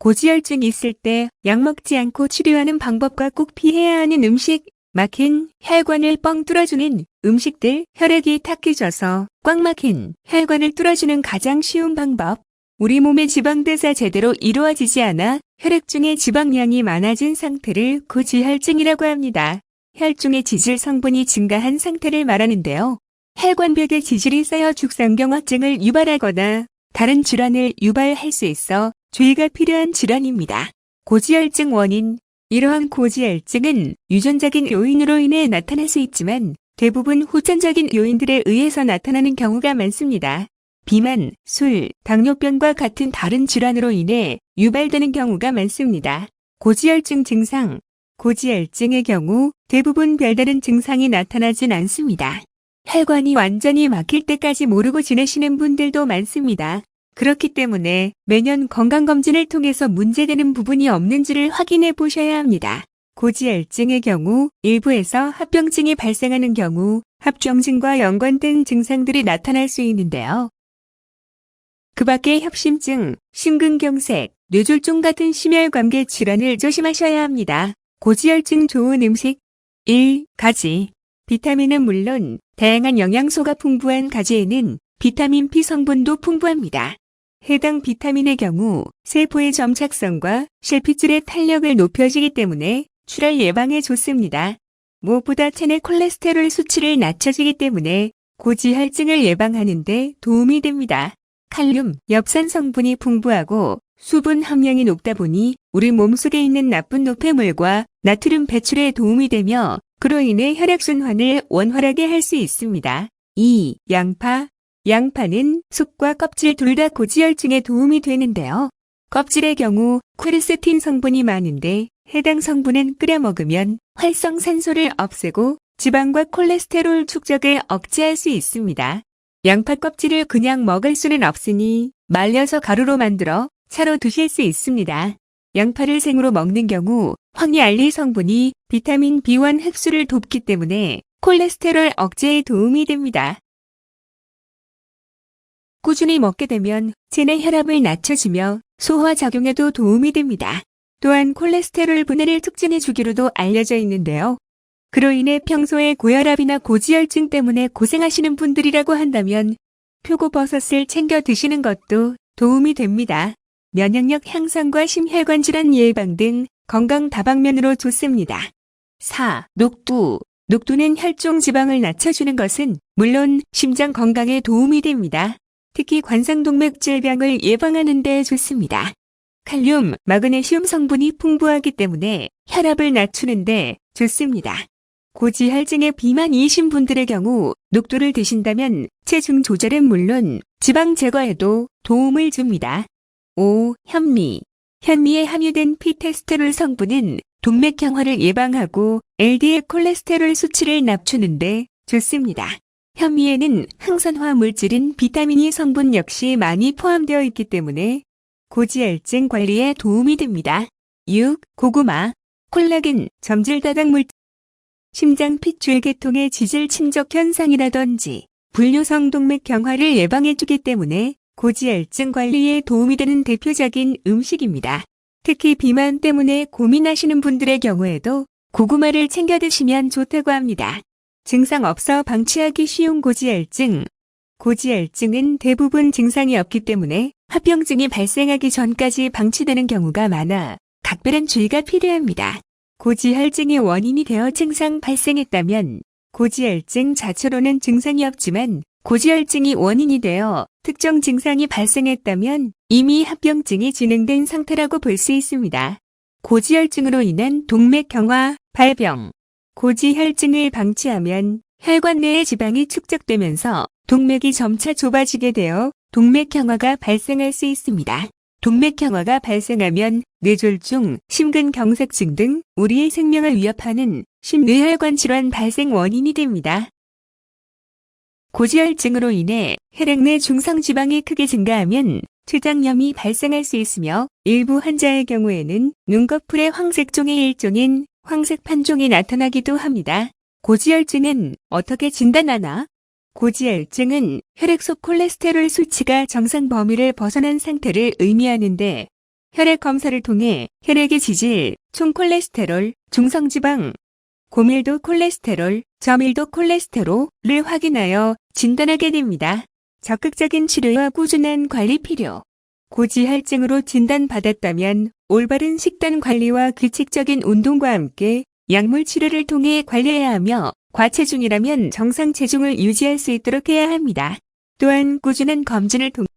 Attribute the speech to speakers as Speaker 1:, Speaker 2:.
Speaker 1: 고지혈증 있을 때 약 먹지 않고 치료하는 방법과 꼭 피해야 하는 음식, 막힌 혈관을 뻥 뚫어주는 음식들, 혈액이 탁해져서 꽉 막힌 혈관을 뚫어주는 가장 쉬운 방법. 우리 몸의 지방대사 제대로 이루어지지 않아 혈액 중에 지방량이 많아진 상태를 고지혈증이라고 합니다. 혈중의 지질 성분이 증가한 상태를 말하는데요. 혈관벽에 지질이 쌓여 죽상경화증을 유발하거나 다른 질환을 유발할 수 있어 주의가 필요한 질환입니다. 고지혈증 원인. 이러한 고지혈증은 유전적인 요인으로 인해 나타날 수 있지만 대부분 후천적인 요인들에 의해서 나타나는 경우가 많습니다. 비만, 술, 당뇨병과 같은 다른 질환으로 인해 유발되는 경우가 많습니다. 고지혈증 증상. 고지혈증의 경우 대부분 별다른 증상이 나타나진 않습니다. 혈관이 완전히 막힐 때까지 모르고 지내시는 분들도 많습니다. 그렇기 때문에 매년 건강검진을 통해서 문제되는 부분이 없는지를 확인해 보셔야 합니다. 고지혈증의 경우 일부에서 합병증이 발생하는 경우 합병증과 연관된 증상들이 나타날 수 있는데요. 그 밖에 협심증, 심근경색, 뇌졸중 같은 심혈관계 질환을 조심하셔야 합니다. 고지혈증 좋은 음식 1. 가지. 비타민은 물론 다양한 영양소가 풍부한 가지에는 비타민 P 성분도 풍부합니다. 해당 비타민의 경우 세포의 점착성과 실핏줄의 탄력을 높여주기 때문에 출혈 예방에 좋습니다. 무엇보다 체내 콜레스테롤 수치를 낮춰주기 때문에 고지혈증을 예방하는 데 도움이 됩니다. 칼륨, 엽산 성분이 풍부하고 수분 함량이 높다 보니 우리 몸속에 있는 나쁜 노폐물과 나트륨 배출에 도움이 되며 그로 인해 혈액순환을 원활하게 할 수 있습니다. 2. 양파. 양파는 속과 껍질 둘 다 고지혈증에 도움이 되는데요. 껍질의 경우 퀘르세틴 성분이 많은데 해당 성분은 끓여 먹으면 활성산소를 없애고 지방과 콜레스테롤 축적을 억제할 수 있습니다. 양파 껍질을 그냥 먹을 수는 없으니 말려서 가루로 만들어 차로 드실 수 있습니다. 양파를 생으로 먹는 경우 황리알리 성분이 비타민 B1 흡수를 돕기 때문에 콜레스테롤 억제에 도움이 됩니다. 꾸준히 먹게 되면 체내 혈압을 낮춰주며 소화작용에도 도움이 됩니다. 또한 콜레스테롤 분해를 촉진해주기로도 알려져 있는데요. 그로 인해 평소에 고혈압이나 고지혈증 때문에 고생하시는 분들이라고 한다면 표고버섯을 챙겨 드시는 것도 도움이 됩니다. 면역력 향상과 심혈관 질환 예방 등 건강 다방면으로 좋습니다. 4. 녹두. 녹두는 혈중 지방을 낮춰주는 것은 물론 심장 건강에 도움이 됩니다. 특히 관상동맥 질병을 예방하는 데 좋습니다. 칼륨, 마그네슘 성분이 풍부하기 때문에 혈압을 낮추는 데 좋습니다. 고지혈증에 비만이신 분들의 경우 녹두를 드신다면 체중 조절은 물론 지방 제거에도 도움을 줍니다. 5. 현미. 현미에 함유된 피테스테롤 성분은 동맥경화를 예방하고 LDL 콜레스테롤 수치를 낮추는 데 좋습니다. 현미에는 항산화 물질인 비타민 E 성분 역시 많이 포함되어 있기 때문에 고지혈증 관리에 도움이 됩니다. 6. 고구마. 콜라겐, 점질 다당 물질, 심장 핏줄계통의 지질 침적 현상이라든지 분뇨성 동맥 경화를 예방해주기 때문에 고지혈증 관리에 도움이 되는 대표적인 음식입니다. 특히 비만 때문에 고민하시는 분들의 경우에도 고구마를 챙겨 드시면 좋다고 합니다. 증상 없어 방치하기 쉬운 고지혈증. 고지혈증은 대부분 증상이 없기 때문에 합병증이 발생하기 전까지 방치되는 경우가 많아 각별한 주의가 필요합니다. 고지혈증이 원인이 되어 증상 발생했다면 고지혈증 자체로는 증상이 없지만 고지혈증이 원인이 되어 특정 증상이 발생했다면 이미 합병증이 진행된 상태라고 볼 수 있습니다. 고지혈증으로 인한 동맥경화, 발병. 고지혈증을 방치하면 혈관 내의 지방이 축적되면서 동맥이 점차 좁아지게 되어 동맥경화가 발생할 수 있습니다. 동맥경화가 발생하면 뇌졸중, 심근경색증 등 우리의 생명을 위협하는 심뇌혈관 질환 발생 원인이 됩니다. 고지혈증으로 인해 혈액 내 중성지방이 크게 증가하면 췌장염이 발생할 수 있으며 일부 환자의 경우에는 눈꺼풀의 황색종의 일종인 황색판종이 나타나기도 합니다. 고지혈증은 어떻게 진단하나? 고지혈증은 혈액 속 콜레스테롤 수치가 정상 범위를 벗어난 상태를 의미하는데 혈액 검사를 통해 혈액의 지질, 총 콜레스테롤, 중성지방, 고밀도 콜레스테롤, 저밀도 콜레스테롤을 확인하여 진단하게 됩니다. 적극적인 치료와 꾸준한 관리 필요. 고지혈증으로 진단받았다면 올바른 식단 관리와 규칙적인 운동과 함께 약물 치료를 통해 관리해야 하며 과체중이라면 정상 체중을 유지할 수 있도록 해야 합니다. 또한 꾸준한 검진을 통해